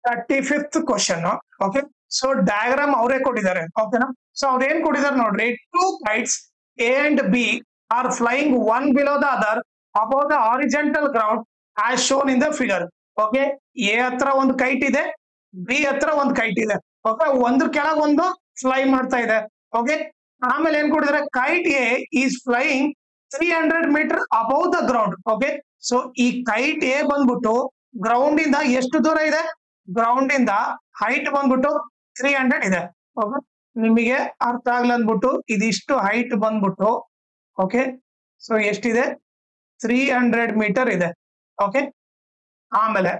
35th question. Okay, so diagram ಅವರೇ ಕೊಟ್ಟಿದ್ದಾರೆ. ಓಕೆನಾ, ಸೊ ಅವ್ರು ಏನ್ ಕೊಟ್ಟಿದ್ದಾರೆ ನೋಡ್ರಿ. 2 kites A and B are flying one below the other above the horizontal ground as shown in the figure. Okay, A ಹತ್ರ ಒಂದು ಕೈಟ್ ಇದೆ, ಬಿ ಹತ್ರ ಒಂದು ಕೈಟ್ ಇದೆ. ಓಕೆ, ಒಂದ್ರ ಕೆಳಗೆ ಒಂದು ಫ್ಲೈ ಮಾಡ್ತಾ ಇದೆ. ಓಕೆ, ಆಮೇಲೆ ಏನ್ ಕೊಟ್ಟಿದ್ದಾರೆ, kite A is flying 300 metre above the ground. Okay, so ಈ ಕೈಟ್ ಎ ಬಂದ್ಬಿಟ್ಟು ಗ್ರೌಂಡ್ ಇಂದ ಎಷ್ಟು ದೂರ ಇದೆ, ಗ್ರೌಂಡ್ ಇಂದ ಹೈಟ್ ಬಂದ್ಬಿಟ್ಟು 300 ಇದೆ. ಓಕೆ, ನಿಮಗೆ ಅರ್ಥ ಆಗ್ಲ ಅಂದ್ಬಿಟ್ಟು ಇದಿಷ್ಟು ಹೈಟ್ ಬಂದ್ಬಿಟ್ಟು, ಓಕೆ, ಸೊ ಎಷ್ಟಿದೆ, 300 ಮೀಟರ್ ಇದೆ. ಓಕೆ, ಆಮೇಲೆ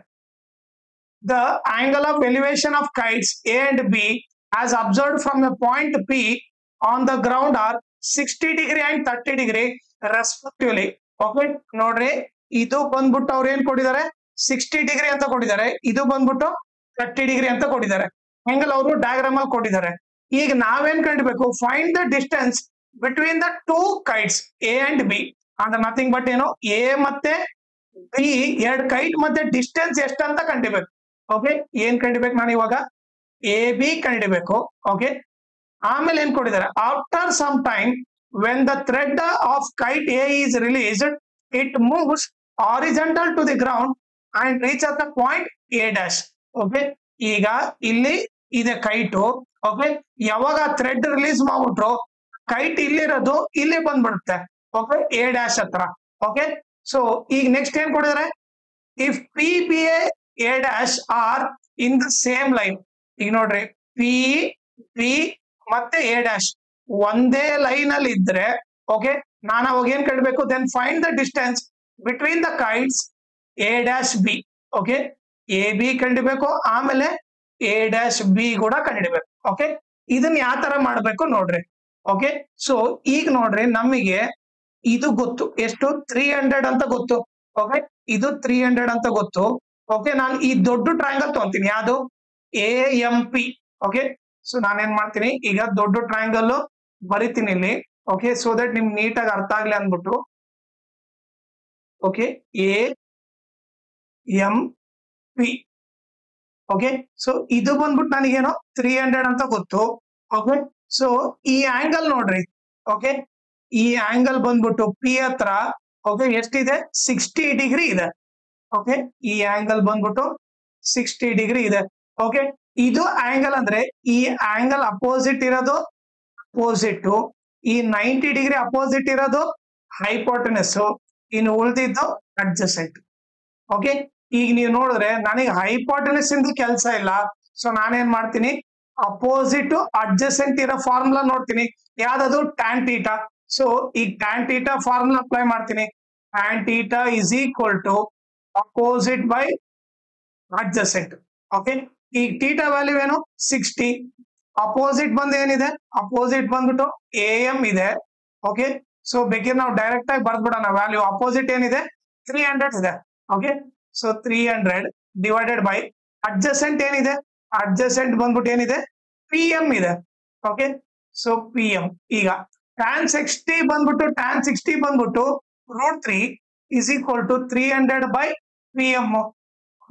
the angle of elevation of kites A and B as observed from the point P on the ground are 60 degree and 30 degree respectively. Okay, ನೋಡ್ರಿ, ಇದು ಬಂದ್ಬಿಟ್ಟು ಅವ್ರು ಏನ್ ಕೊಟ್ಟಿದ್ದಾರೆ, 60 ಡಿಗ್ರಿ ಅಂತ ಕೊಟ್ಟಿದ್ದಾರೆ. ಇದು ಬಂದ್ಬಿಟ್ಟು 30 ಡಿಗ್ರಿ ಅಂತ ಕೊಟ್ಟಿದ್ದಾರೆ. ಆಂಗಲ್ ಅವರು ಡಯಾಗ್ರಾಮ್ ಅಲ್ಲಿ ಕೊಟ್ಟಿದ್ದಾರೆ. ಈಗ ನಾವೇನ್ ಕಂಡಿಬೇಕು, find the distance between the 2 kites A and B. ಅಂದ್ರೆ ನಥಿಂಗ್ ಬಟ್ ಏನು, ಎ ಮತ್ತೆ ಬಿ ಎರಡು ಕೈಟ್ ಮತ್ತೆ ಡಿಸ್ಟೆನ್ಸ್ ಎಷ್ಟು ಅಂತ ಕಂಡಿಬೇಕು. ಓಕೆ, ಏನ್ ಕಂಡಿಬೇಕು, ನಾನು ಇವಾಗ ಎ ಬಿ ಕಂಡಿಬೇಕು. ಓಕೆ, ಆಮೇಲೆ ಏನ್ ಕೊಟ್ಟಿದ್ದಾರೆ, after some time when the thread of kite A is released it moves horizontal to the ground and reach at the point A dash. Okay, ಈಗ ಇಲ್ಲಿ ಇದೆ ಕೈಟು. ಓಕೆ, ಯಾವಾಗ ಥ್ರೆಡ್ ರಿಲೀಸ್ ಮಾಡ್ಬಿಟ್ರು kite ಇಲ್ಲಿರೋದು ಇಲ್ಲಿ ಬಂದ್ಬಿಡುತ್ತೆ. ಓಕೆ, ಎ ಡ್ಯಾಶ್ ಹತ್ರ. Okay, so ಈಗ ನೆಕ್ಸ್ಟ್ ಏನ್ ಕೊಡಿದಾರೆ, if P B A dash are in the same line. ಈಗ ನೋಡ್ರಿ, ಪಿ ಬಿ ಮತ್ತೆ ಎ ಡ್ಯಾಶ್ ಒಂದೇ ಲೈನ್ ಅಲ್ಲಿ ಇದ್ರೆ, ಓಕೆ, ನಾನು ಅವಾಗ ಏನ್ ಕಂಡ್ಬೇಕು, then find the distance between the kites A dash B. Okay, A B ಕಂಡಿಬೇಕು, ಆಮೇಲೆ ಎ ಡ್ಯಾಶ್ ಬಿ ಕೂಡ ಕಂಡಿಡ್ಬೇಕು. ಓಕೆ, ಇದನ್ನ ಯಾವ ತರ ಮಾಡ್ಬೇಕು ನೋಡ್ರಿ. ಓಕೆ, ಸೊ ಈಗ ನೋಡ್ರಿ, ನಮಗೆ ಇದು ಗೊತ್ತು, ಎಷ್ಟು, 300 ಅಂತ ಗೊತ್ತು. ಓಕೆ, ಇದು 300 ಅಂತ ಗೊತ್ತು. ಓಕೆ, ನಾನು ಈ ದೊಡ್ಡ ಟ್ರಯಾಂಗಲ್ ತಗೊಂತೀನಿ, ಯಾವುದು, A M P. Okay, so ನಾನೇನ್ ಮಾಡ್ತೀನಿ, ಈಗ ದೊಡ್ಡ ಟ್ರಯಾಂಗಲ್ ಬರಿತೀನಿ ಇಲ್ಲಿ. ಓಕೆ, ಸೊ ದಟ್ ನಿಮ್ಗೆ ನೀಟಾಗಿ ಅರ್ಥ ಆಗ್ಲಿ ಅಂದ್ಬಿಟ್ಟು. Okay, A M P. Okay, so ಇದು ಬಂದ್ಬಿಟ್ಟು ನನಗೇನೋ 300 ಅಂತ ಗೊತ್ತು. ಓಕೆ, ಸೊ ಈ ಆಂಗಲ್ ನೋಡ್ರಿ. ಓಕೆ, ಈ ಆಂಗಲ್ ಬಂದ್ಬಿಟ್ಟು ಪಿ ಹತ್ರ, ಓಕೆ, ಎಷ್ಟಿದೆ, 60 ಡಿಗ್ರಿ ಇದೆ. ಓಕೆ, ಈ ಆಂಗಲ್ ಬಂದ್ಬಿಟ್ಟು 60 ಡಿಗ್ರಿ ಇದೆ. ಓಕೆ, ಇದು ಆಂಗಲ್ ಅಂದ್ರೆ ಈ ಆಂಗಲ್ ಅಪೋಸಿಟ್ ಇರೋದು ಅಪೋಸಿಟ್, ಈ 90 ಡಿಗ್ರಿ ಅಪೋಸಿಟ್ ಇರೋದು ಹೈಪೋಟೆನಸ್, ಇನ್ನು ಉಳಿದಿದ್ದು ಅಡ್ಜಸೆಂಟ್. ಓಕೆ, ಈಗ ನೀವು ನೋಡಿದ್ರೆ ನನಗೆ ಹೈಪೋಟೆನಸ್ ಇಂದ ಕೆಲಸ ಇಲ್ಲ. ಸೊ ನಾನೇನ್ ಮಾಡ್ತೀನಿ, ಅಪೋಸಿಟ್ ಅಡ್ಜಸೆಂಟ್ ಇರೋ ಫಾರ್ಮುಲಾ ನೋಡ್ತೀನಿ, ಯಾವ್ದದು, ಟ್ಯಾನ್ ಟೀಟಾ. ಸೊ ಈಗ ಟ್ಯಾನ್ ಟೀಟಾ ಫಾರ್ಮುಲಾ ಅಪ್ಲೈ ಮಾಡ್ತೀನಿ. Tan theta is equal to opposite by adjacent. Okay, ಈಗ ಟೀಟಾ ವ್ಯಾಲ್ಯೂ ಏನು, 60. ಅಪೋಸಿಟ್ ಬಂದು ಏನಿದೆ, ಅಪೋಸಿಟ್ ಬಂದ್ಬಿಟ್ಟು ಎ ಎಂ ಇದೆ. ಓಕೆ, ಸೊ ಬೇಕಿದ್ರೆ ನಾವು ಡೈರೆಕ್ಟ್ ಆಗಿ ಬರ್ದ್ಬಿಡೋಣ ವ್ಯಾಲ್ಯೂ. ಅಪೋಸಿಟ್ ಏನಿದೆ, 300 ಇದೆ. Okay, so 300 divided by adjacent ಏನಿದೆ, ಅಡ್ಜಸೆಂಟ್ ಬಂದ್ಬಿಟ್ಟು ಏನಿದೆ, ಪಿ ಎಂ ಇದೆ. Okay, so P M. ಈಗ tan 60 ಬಂದ್ಬಿಟ್ಟು √3 is equal to 300 by P M.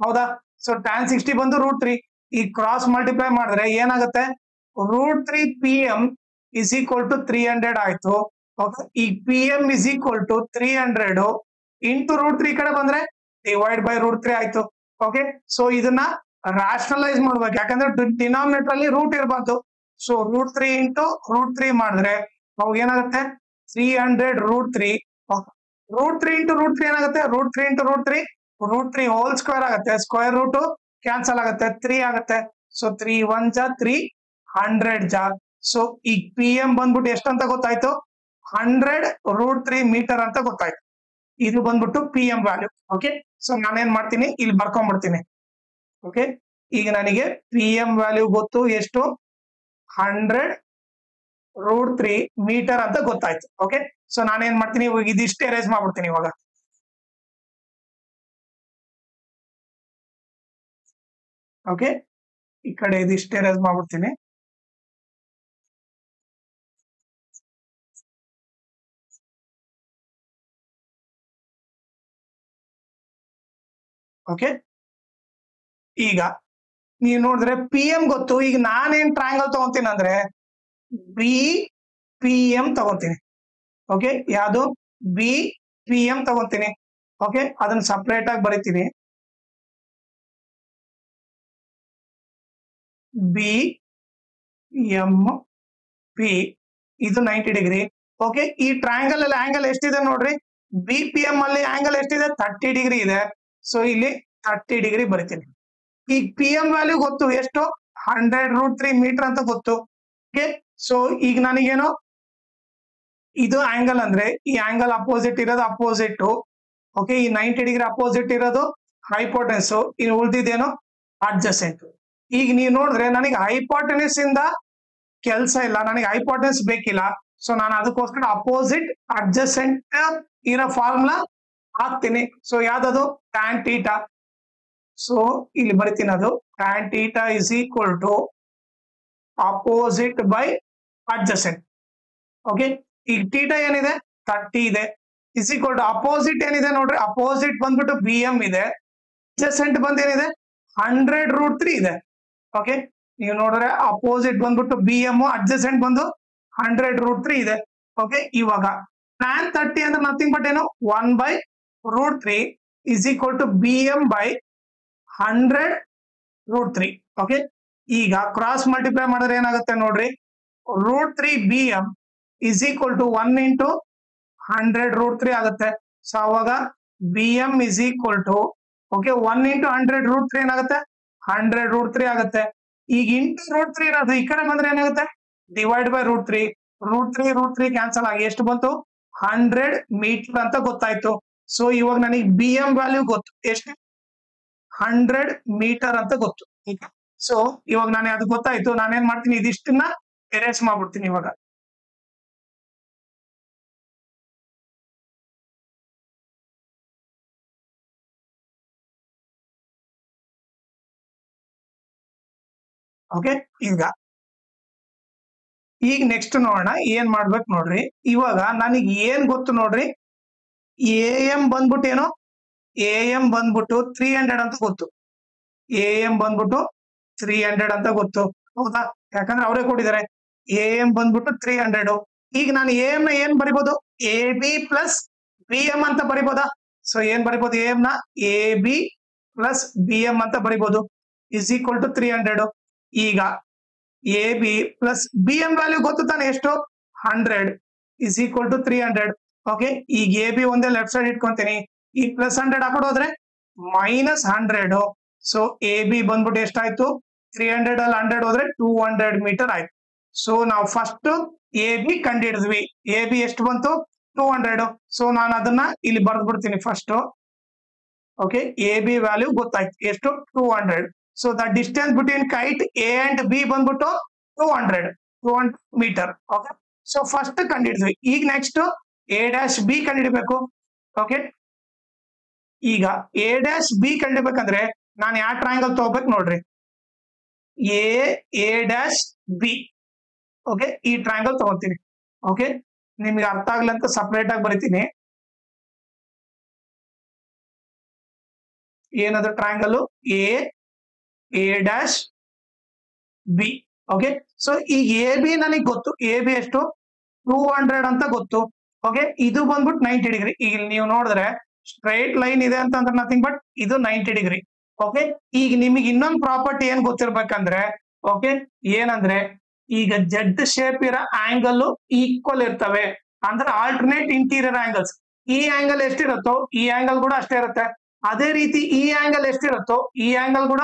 ಹೌದಾ, ಸೊ tan 60 ಬಂದು √3. ಈ ಕ್ರಾಸ್ ಮಲ್ಟಿಪ್ಲೈ ಮಾಡಿದ್ರೆ ಏನಾಗುತ್ತೆ, √3 P M is equal to 300 ಆಯ್ತು. ಓಕೆ, ಈ P M is equal to 300 into √3 ಕಡೆ ಬಂದ್ರೆ ಡಿವೈಡ್ ಬೈ √3 ಆಯ್ತು. ಓಕೆ, ಸೊ ಇದನ್ನ ರಾಷನಲೈಸ್ ಮಾಡ್ಬೇಕು, ಯಾಕಂದ್ರೆ ಡಿನಾಮಿನೇಟರ್ ಅಲ್ಲಿ ರೂಟ್ ಇರಬಾರ್ದು. ಸೊ √3 ಇಂಟು √3 ಮಾಡಿದ್ರೆ ಅವಾಗ ಏನಾಗುತ್ತೆ, 300 √3. √3 ಇಂಟು √3 ಏನಾಗುತ್ತೆ, √3 ಇಂಟು √3 ಹೋಲ್ ಸ್ಕ್ವೇರ್ ಆಗುತ್ತೆ, ಸ್ಕ್ವೇರ್ ರೂಟ್ ಕ್ಯಾನ್ಸಲ್ ಆಗುತ್ತೆ, 3 ಆಗುತ್ತೆ. ಸೊ 3 1 ಜಾ 3 100 ಜಾ. ಸೊ ಈಗ ಪಿ ಎಂ ಬಂದ್ಬಿಟ್ಟು ಎಷ್ಟು ಅಂತ ಗೊತ್ತಾಯ್ತು, 100 √3 ಮೀಟರ್ ಅಂತ ಗೊತ್ತಾಯ್ತು. ಇದು ಬಂದ್ಬಿಟ್ಟು P M value. Okay, so ನಾನೇನ್ ಮಾಡ್ತೀನಿ, ಇಲ್ಲಿ ಬರ್ಕೊಂಡ್ಬಿಡ್ತೀನಿ. ಓಕೆ, ಈಗ ನನಗೆ ಪಿ ಎಂ ವ್ಯಾಲ್ಯೂ ಗೊತ್ತು, ಎಷ್ಟು, 100 √3 ಮೀಟರ್ ಅಂತ ಗೊತ್ತಾಯ್ತು. ಓಕೆ, ಸೊ ನಾನೇನ್ ಮಾಡ್ತೀನಿ, ಇವಾಗ ಇದಿಷ್ಟು ಎರೇಸ್ ಮಾಡ್ಬಿಡ್ತೀನಿ ಇವಾಗ. ಓಕೆ, ಈ ಕಡೆ ಇದಿಷ್ಟು ಎರೇಸ್ ಮಾಡ್ಬಿಡ್ತೀನಿ. ಓಕೆ, ಈಗ ನೀವು ನೋಡಿದ್ರೆ ಪಿ ಎಂ ಗೊತ್ತು. ಈಗ ನಾನೇನ್ ಟ್ರಯಾಂಗಲ್ ತಗೊಂತೀನಿ ಅಂದ್ರೆ ಬಿ ಪಿ ಎಂ ತಗೊಂತೀನಿ. ಓಕೆ, ಯಾವುದು ಬಿ ಪಿ ಎಂ ತಗೊಂತೀನಿ. ಓಕೆ, ಅದನ್ನ ಸಪರೇಟ್ ಆಗಿ ಬರಿತೀನಿ. ಬಿ ಎಂ ಪಿ ಇದು 90 ಡಿಗ್ರಿ. ಓಕೆ, ಈ ಟ್ರಯಾಂಗಲ್ ಅಲ್ಲಿ ಆಂಗಲ್ ಎಷ್ಟಿದೆ ನೋಡ್ರಿ, ಬಿ ಪಿ ಎಂ ಅಲ್ಲಿ ಆಂಗಲ್ ಎಷ್ಟಿದೆ, 30 ಡಿಗ್ರಿ ಇದೆ. ಸೊ ಇಲ್ಲಿ 30 ಡಿಗ್ರಿ ಬರಿತೀನಿ. ಈಗ ಪಿ ಎಂ ವ್ಯಾಲ್ಯೂ ಗೊತ್ತು, ಎಷ್ಟು 100√3 ಮೀಟರ್ ಅಂತ ಗೊತ್ತು. ಓಕೆ, ಸೊ ಈಗ ನನಗೇನು ಇದು ಆಂಗಲ್ ಅಂದ್ರೆ ಈ ಆಂಗಲ್ ಅಪೋಸಿಟ್ ಇರೋದು ಅಪೋಸಿಟ್. ಓಕೆ, ಈ 90 ಡಿಗ್ರಿ ಅಪೋಸಿಟ್ ಇರೋದು ಹೈಪೋಟೆನ್ಸ್, ಇನ್ನು ಉಳಿದಿದ್ದೇನು ಅಡ್ಜಸೆಂಟ್. ಈಗ ನೀವು ನೋಡಿದ್ರೆ ನನಗೆ ಹೈಪೋಟೆನ್ಸ್ ಇಂದ ಕೆಲಸ ಇಲ್ಲ, ನನಗೆ ಹೈಪೋಟೆನ್ಸ್ ಬೇಕಿಲ್ಲ. ಸೊ ನಾನು ಅದಕ್ಕೋಸ್ಕರ ಅಪೋಸಿಟ್ ಅಡ್ಜಸೆಂಟ್ ಇರೋ ಫಾರ್ಮುಲಾ ಹಾಕ್ತೀನಿ. ಸೊ ಯಾವ್ದದು ಟ್ಯಾನ್ ಟೀಟಾ. ಸೊ ಇಲ್ಲಿ ಬರಿತೀನಿ, ಅದು tan theta is equal to opposite by adjacent. Okay, ಈಗ ಟೀಟಾ ಏನಿದೆ 30 ಇದೆ, ಇಸ್ ಈಕ್ವಲ್ ಟು ಅಪೋಸಿಟ್ ಏನಿದೆ ನೋಡ್ರಿ, ಅಪೋಸಿಟ್ ಬಂದ್ಬಿಟ್ಟು ಬಿ ಎಂ ಇದೆ, ಅಡ್ಜಸೆಂಟ್ ಬಂದು ಏನಿದೆ 100√3 ಇದೆ. ಓಕೆ, ನೀವು ನೋಡಿದ್ರೆ ಅಪೋಸಿಟ್ ಬಂದ್ಬಿಟ್ಟು ಬಿ ಎಂ, ಅಡ್ಜಸೆಂಟ್ ಬಂದು 100√3 ಇದೆ. ಓಕೆ, ಇವಾಗ tan 30 ಅಂದ್ರೆ ನಥಿಂಗ್ ಬಟ್ ಏನು 1/√3 is equal to B M by 100√3. Okay, ಈಗ ಕ್ರಾಸ್ ಮಲ್ಟಿಪ್ಲೈ ಮಾಡಿದ್ರೆ ಏನಾಗುತ್ತೆ ನೋಡ್ರಿ, √3 B M is equal to 1 × 100√3 ಆಗುತ್ತೆ. ಸೊ ಅವಾಗ B M is equal to okay 1 × 100√3 ಏನಾಗುತ್ತೆ 100√3 ಆಗುತ್ತೆ. ಈಗ ಇಂಟು √3 ಇರೋದು ಈ ಕಡೆ ಬಂದ್ರೆ ಏನಾಗುತ್ತೆ, ಡಿವೈಡ್ ಬೈ √3. √3 ಕ್ಯಾನ್ಸಲ್ ಆಗಿ ಎಷ್ಟು ಬಂತು, 100 ಮೀಟರ್ ಅಂತ ಗೊತ್ತಾಯ್ತು. ಸೊ ಇವಾಗ ನನಗೆ ಬಿ ಎಂ ವ್ಯಾಲ್ಯೂ ಗೊತ್ತು, ಎಷ್ಟು 100 ಮೀಟರ್ ಅಂತ ಗೊತ್ತು. ಸೊ ಇವಾಗ ನಾನು ಅದು ಗೊತ್ತಾಯ್ತು, ನಾನೇನ್ ಮಾಡ್ತೀನಿ, ಇದಿಷ್ಟನ್ನ ಎರೇಸ್ ಮಾಡ್ಬಿಡ್ತೀನಿ ಇವಾಗ. ಓಕೆ, ಈಗ ನೆಕ್ಸ್ಟ್ ನೋಡೋಣ ಏನ್ ಮಾಡ್ಬೇಕು ನೋಡ್ರಿ. ಇವಾಗ ನನಗೆ ಏನ್ ಗೊತ್ತು ನೋಡ್ರಿ, ಎ ಎಂ ಬಂದ್ಬಿಟ್ಟು ಏನು, ಎ ಎಂ ಬಂದ್ಬಿಟ್ಟು 300 ಅಂತ ಗೊತ್ತು. ಎ ಎಂ ಬಂದ್ಬಿಟ್ಟು 300 ಅಂತ ಗೊತ್ತು, ಹೌದಾ? ಯಾಕಂದ್ರೆ ಅವರೇ ಕೊಟ್ಟಿದ್ದಾರೆ. ಎ ಎಂ ಬಂದ್ಬಿಟ್ಟು 300. ಈಗ ನಾನು ಎ ಎಂ ನ ಏನ್ ಬರಿಬಹುದು, A B plus B M ಅಂತ ಬರಿಬೋದಾ? ಸೊ ಏನ್ ಬರಿಬಹುದು, ಎ ಎಂ ನ A B plus B M ಅಂತ ಬರಿಬಹುದು, ಇಸ್ ಈಕ್ವಲ್ ಟು 300. ಈಗ A B plus B M value ಗೊತ್ತು ತಾನೆ, ಎಷ್ಟು 100 ಇಸ್ ಈಕ್ವಲ್ ಟು 300. ಓಕೆ, ಈಗ ಎ ಬಿ ಒಂದೇ ಲೆಫ್ಟ್ ಸೈಡ್ ಇಟ್ಕೊಂತೀನಿ, ಈ ಪ್ಲಸ್ 100 ಆ ಕಡೆ ಹೋದ್ರೆ -100. ಸೊ ಎ ಬಿ ಬಂದ್ಬಿಟ್ಟು ಎಷ್ಟಾಯ್ತು, 300 ಅಲ್ಲಿ 100 ಹೋದ್ರೆ 200 ಮೀಟರ್ ಆಯ್ತು. ಸೊ ನಾವು ಫಸ್ಟ್ ಎ ಬಿ ಕಂಡಿಡಿದ್ವಿ, ಎ ಬಿ ಎಷ್ಟು ಬಂತು 200. ಸೊ ನಾನು ಅದನ್ನ ಇಲ್ಲಿ ಬರ್ದ್ಬಿಡ್ತೀನಿ first. Okay, A B value ಗೊತ್ತಾಯ್ತು, ಎಷ್ಟು 200. So the distance between kite A and B ಬಂದ್ಬಿಟ್ಟು 200 ಮೀಟರ್. ಓಕೆ, ಸೊ ಫಸ್ಟ್ ಕಂಡಿಡಿದ್ವಿ. ಈಗ ನೆಕ್ಸ್ಟ್ ಎ ಡ್ಯಾಶ್ ಬಿ ಕಂಡಿಡಿಬೇಕು. ಓಕೆ, ಈಗ ಎ ಡ್ಯಾಶ್ ಬಿ ಕಂಡಿಡ್ಬೇಕಂದ್ರೆ ನಾನು ಯಾವ ಟ್ರಯಾಂಗಲ್ ತಗೋಬೇಕು ನೋಡ್ರಿ, ಎ ಡ್ಯಾಶ್ ಬಿ. ಓಕೆ, ಈ ಟ್ರಯಾಂಗಲ್ ತಗೋತೀನಿ. ಓಕೆ, ನಿಮ್ಗೆ ಅರ್ಥ ಆಗ್ಲಿ ಅಂತ ಸಪರೇಟ್ ಆಗಿ ಬರಿತೀನಿ. ಏನದು triangle, A dash B. Okay, so ಈಗ ಎ ಬಿ ನನಗೆ ಗೊತ್ತು, ಎ ಬಿ ಎಷ್ಟು 200 ಅಂತ ಗೊತ್ತು. ಓಕೆ, ಇದು ಬಂದ್ಬಿಟ್ಟು 90 ಡಿಗ್ರಿ. ಈಗ ನೀವು ನೋಡಿದ್ರೆ ಸ್ಟ್ರೈಟ್ ಲೈನ್ ಇದೆ ಅಂತಂದ್ರೆ ನಥಿಂಗ್ ಬಟ್ ಇದು 90 ಡಿಗ್ರಿ. ಓಕೆ, ಈಗ ನಿಮಗೆ ಇನ್ನೊಂದು ಪ್ರಾಪರ್ಟಿ ಏನ್ ಗೊತ್ತಿರ್ಬೇಕಂದ್ರೆ, ಓಕೆ, ಏನಂದ್ರೆ ಈಗ ಜೆಡ್ ಶೇಪ್ ಇರೋ ಆಂಗಲ್ ಈಕ್ವಲ್ ಇರ್ತವೆ, ಅಂದ್ರೆ ಆಲ್ಟರ್ನೇಟ್ ಇಂಟೀರಿಯರ್ ಆಂಗಲ್ಸ್. ಈ ಆಂಗಲ್ ಎಷ್ಟಿರುತ್ತೋ ಈ ಆಂಗಲ್ ಕೂಡ ಅಷ್ಟೇ ಇರುತ್ತೆ. ಅದೇ ರೀತಿ ಈ ಆಂಗಲ್ ಎಷ್ಟಿರುತ್ತೋ ಈ ಆಂಗಲ್ ಕೂಡ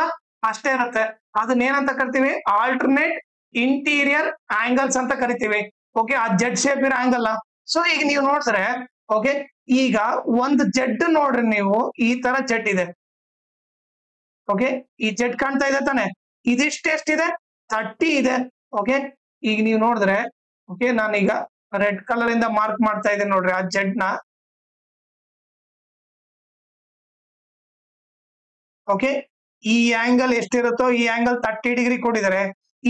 ಅಷ್ಟೇ ಇರುತ್ತೆ. ಅದನ್ನ ಏನಂತ ಕರಿತೀವಿ, ಆಲ್ಟರ್ನೇಟ್ ಇಂಟೀರಿಯರ್ ಆಂಗಲ್ಸ್ ಅಂತ ಕರಿತೀವಿ. ಓಕೆ, ಆ ಜೆಡ್ ಶೇಪ್ ಇರೋ ಆಂಗಲ್. ಸೊ ಈಗ ನೀವು ನೋಡಿದ್ರೆ, ಓಕೆ, ಈಗ ಒಂದು ಜೆಡ್ ನೋಡ್ರಿ ನೀವು, ಈ ತರ ಜೆಡ್ ಇದೆ. ಓಕೆ, ಈ ಜೆಡ್ ಕಾಣ್ತಾ ಇದೆ ತಾನೆ, ಇದಿಷ್ಟು ಎಷ್ಟಿದೆ 30 ಇದೆ. ಓಕೆ, ಈಗ ನೀವು ನೋಡಿದ್ರೆ, ಓಕೆ, ನಾನೀಗ ರೆಡ್ ಕಲರ್ ಇಂದ ಮಾರ್ಕ್ ಮಾಡ್ತಾ ಇದ್ದೀನಿ ನೋಡ್ರಿ ಆ ಜೆಡ್ ನ. ಓಕೆ, ಈ ಆಂಗಲ್ ಎಷ್ಟಿರುತ್ತೋ ಈ ಆಂಗಲ್ 30 ಡಿಗ್ರಿ ಕೊಟ್ಟಿದ್ದಾರೆ.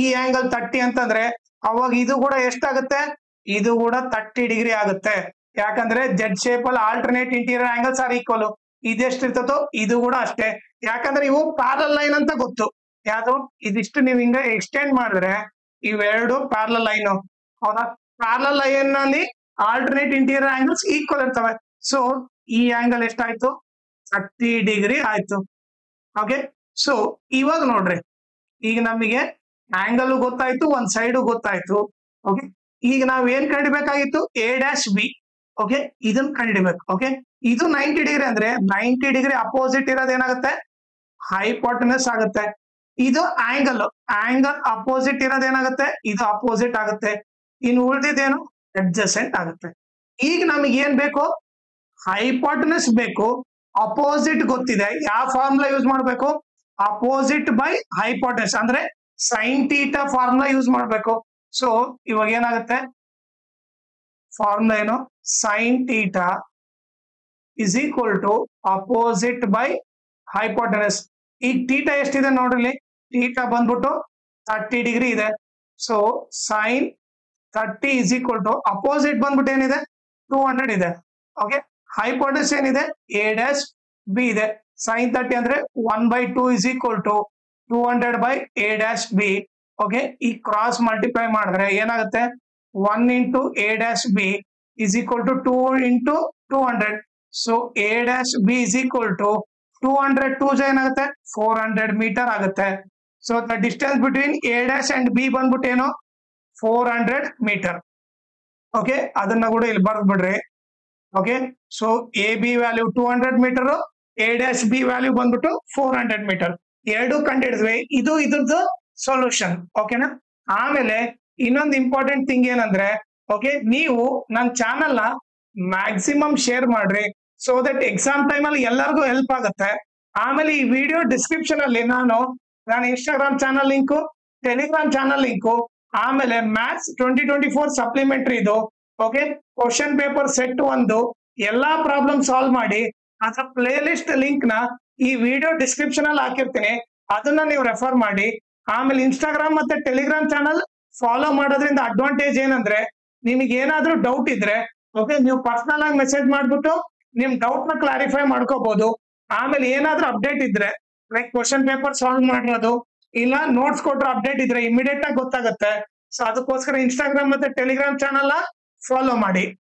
ಈ ಆಂಗಲ್ 30 ಅಂತಂದ್ರೆ ಅವಾಗ ಇದು ಕೂಡ ಎಷ್ಟಾಗುತ್ತೆ, ಇದು ಕೂಡ 30 ಡಿಗ್ರಿ ಆಗುತ್ತೆ. ಯಾಕಂದ್ರೆ ಜೆಡ್ ಶೇಪ್ ಅಲ್ಲಿ alternate interior angles are equal. ಇದೆಷ್ಟಿರ್ತದೋ ಇದು ಕೂಡ ಅಷ್ಟೇ, ಯಾಕಂದ್ರೆ ಇವು ಪ್ಯಾರಲ್ ಲೈನ್ ಅಂತ ಗೊತ್ತು. ಯಾವ್ದು ಇದಿಷ್ಟು ನೀವು ಹಿಂಗ ಎಕ್ಸ್ಟೆಂಡ್ ಮಾಡಿದ್ರೆ ಇವೆರಡು ಪ್ಯಾರಲಲ್ ಲೈನ್ ಹೌದಾ. ಪ್ಯಾರಲಲ್ ಲೈನ್ ನಲ್ಲಿ ಆಲ್ಟರ್ನೇಟ್ ಇಂಟೀರಿಯರ್ ಆಂಗಲ್ಸ್ ಈಕ್ವಲ್ ಇರ್ತವೆ. ಸೊ ಈ ಆಂಗಲ್ ಎಷ್ಟಾಯ್ತು 30 ಡಿಗ್ರಿ ಆಯ್ತು. ಓಕೆ, ಸೊ ಇವಾಗ ನೋಡ್ರಿ, ಈಗ ನಮಗೆ ಆಂಗಲ್ ಗೊತ್ತಾಯ್ತು, ಒಂದ್ ಸೈಡ್ ಗೊತ್ತಾಯ್ತು. ಓಕೆ, ಈಗ ನಾವ್ ಏನ್ ಕಂಡಿಬೇಕಾಗಿತ್ತು, A' B. ಓಕೆ, ಇದನ್ನ ಕಂಡಿಡ್ಬೇಕು. ಓಕೆ, ಇದು 90 ಡಿಗ್ರಿ ಅಂದ್ರೆ 90 ಡಿಗ್ರಿ ಅಪೋಸಿಟ್ ಇರೋದು ಏನಾಗುತ್ತೆ, ಹೈಪೋಟೆನಸ್ ಆಗುತ್ತೆ. ಇದು ಆಂಗಲ್ ಅಪೋಸಿಟ್ ಇರೋದು ಏನಾಗುತ್ತೆ, ಇದು ಅಪೋಸಿಟ್ ಆಗುತ್ತೆ. ಇನ್ನು ಉಳಿದಿದ್ದೇನು, ಅಡ್ಜಸೆಂಟ್ ಆಗುತ್ತೆ. ಈಗ ನಮಗೆ ಏನ್ ಬೇಕು, ಹೈಪೋಟೆನಸ್ ಬೇಕು, ಅಪೋಸಿಟ್ ಗೊತ್ತಿದೆ. ಯಾವ ಫಾರ್ಮುಲಾ ಯೂಸ್ ಮಾಡ್ಬೇಕು, ಅಪೋಸಿಟ್ ಬೈ ಹೈಪೋಟೆನಸ್ ಅಂದ್ರೆ ಸೈನ್ ಥೀಟಾ ಫಾರ್ಮುಲಾ ಯೂಸ್ ಮಾಡ್ಬೇಕು. ಸೊ ಇವಾಗ ಏನಾಗುತ್ತೆ, ಫಾರ್ಮುಲಾ ಏನು, sine theta is equal to opposite by hypotenuse. ಈಗ ಥೀಟಾ ಎಷ್ಟಿದೆ ನೋಡ್ರಿ, ಥೀಟಾ ಬಂದ್ಬಿಟ್ಟು 30 ಡಿಗ್ರಿ ಇದೆ. So sine 30 is equal to opposite ಬಂದ್ಬಿಟ್ಟು ಏನಿದೆ 200 ಇದೆ. ಓಕೆ, ಹೈಪೋಟೆನಸ್ ಏನಿದೆ A' B ಇದೆ. ಸೈನ್ 30 ಅಂದ್ರೆ 1/2 is equal to 200 by A' B. Okay, ಈ ಕ್ರಾಸ್ ಮಲ್ಟಿಪ್ಲೈ ಮಾಡಿದ್ರೆ ಏನಾಗುತ್ತೆ, 1 into A' B is equal to 2 into 200. So A' B is equal to 200 2 ಏನಾಗುತ್ತೆ 400 ಮೀಟರ್ ಆಗುತ್ತೆ. So the distance between A' and B ಬಂದ್ಬಿಟ್ಟು ಏನು 400 metre. Okay, ಅದನ್ನ ಕೂಡ ಇಲ್ಲಿ ಬರ್ದ್ ಬಿಡ್ರಿ. Okay, so AB value 200 metre, A' B value ಬಂದ್ಬಿಟ್ಟು 400 ಮೀಟರ್. ಎರಡು ಕಂಡಿಡಿದ್ವಿ. ಇದು ಇದ್ರದ್ದು ಸೊಲ್ಯೂಷನ್. ಓಕೆನಾ. ಆಮೇಲೆ ಇನ್ನೊಂದು ಇಂಪಾರ್ಟೆಂಟ್ ಥಿಂಗ್ ಏನಂದ್ರೆ, ಓಕೆ, ನೀವು ನನ್ನ ಚಾನಲ್ ನ ಮ್ಯಾಕ್ಸಿಮಮ್ ಶೇರ್ ಮಾಡ್ರಿ. ಸೊ ದಟ್ ಎಕ್ಸಾಮ್ ಟೈಮ್ ಅಲ್ಲಿ ಎಲ್ಲರಿಗೂ ಹೆಲ್ಪ್ ಆಗುತ್ತೆ. ಆಮೇಲೆ ಈ ವಿಡಿಯೋ ಡಿಸ್ಕ್ರಿಪ್ಷನ್ ಅಲ್ಲಿ ನಾನು Instagram channel link, Telegram channel link, ಆಮೇಲೆ ಮ್ಯಾಥ್ಸ್ 2024 ಸಪ್ಲಿಮೆಂಟರಿ ಇದು, ಓಕೆ, ಕ್ವಶನ್ ಪೇಪರ್ ಸೆಟ್ 1 ಎಲ್ಲಾ ಪ್ರಾಬ್ಲಮ್ ಸಾಲ್ವ್ ಮಾಡಿ ಅದರ ಪ್ಲೇ ಲಿಸ್ಟ್ ಲಿಂಕ್ ನ ಈ ವಿಡಿಯೋ ಡಿಸ್ಕ್ರಿಪ್ಷನ್ ಅಲ್ಲಿ ಹಾಕಿರ್ತೀನಿ. ಅದನ್ನ ನೀವು ರೆಫರ್ ಮಾಡಿ. ಆಮೇಲೆ ಇನ್ಸ್ಟಾಗ್ರಾಮ್ ಮತ್ತೆ ಟೆಲಿಗ್ರಾಮ್ ಚಾನಲ್ ಫಾಲೋ ಮಾಡೋದ್ರಿಂದ ಅಡ್ವಾಂಟೇಜ್ ಏನಂದ್ರೆ, ನಿಮಗೆ ಏನಾದ್ರೂ ಡೌಟ್ ಇದ್ರೆ ಓಕೆ, ನೀವು ಪರ್ಸನಲ್ ಆಗಿ ಮೆಸೇಜ್ ಮಾಡ್ಬಿಟ್ಟು ನಿಮ್ ಡೌಟ್ ನ ಕ್ಲಾರಿಫೈ ಮಾಡ್ಕೋಬಹುದು. ಆಮೇಲೆ ಏನಾದ್ರೂ ಅಪ್ಡೇಟ್ ಇದ್ರೆ ಲೈಕ್ ಕ್ವಶನ್ ಪೇಪರ್ ಸಾಲ್ವ್ ಮಾಡಿರೋದು ಇಲ್ಲ ನೋಟ್ಸ್ ಕೊಟ್ಟರು ಅಪ್ಡೇಟ್ ಇದ್ರೆ ಇಮಿಡಿಯೇಟ್ ಆಗಿ ಗೊತ್ತಾಗುತ್ತೆ. ಸೊ ಅದಕ್ಕೋಸ್ಕರ ಇನ್ಸ್ಟಾಗ್ರಾಮ್ ಮತ್ತೆ ಟೆಲಿಗ್ರಾಮ್ ಚಾನಲ್ ಫಾಲೋ ಮಾಡಿ.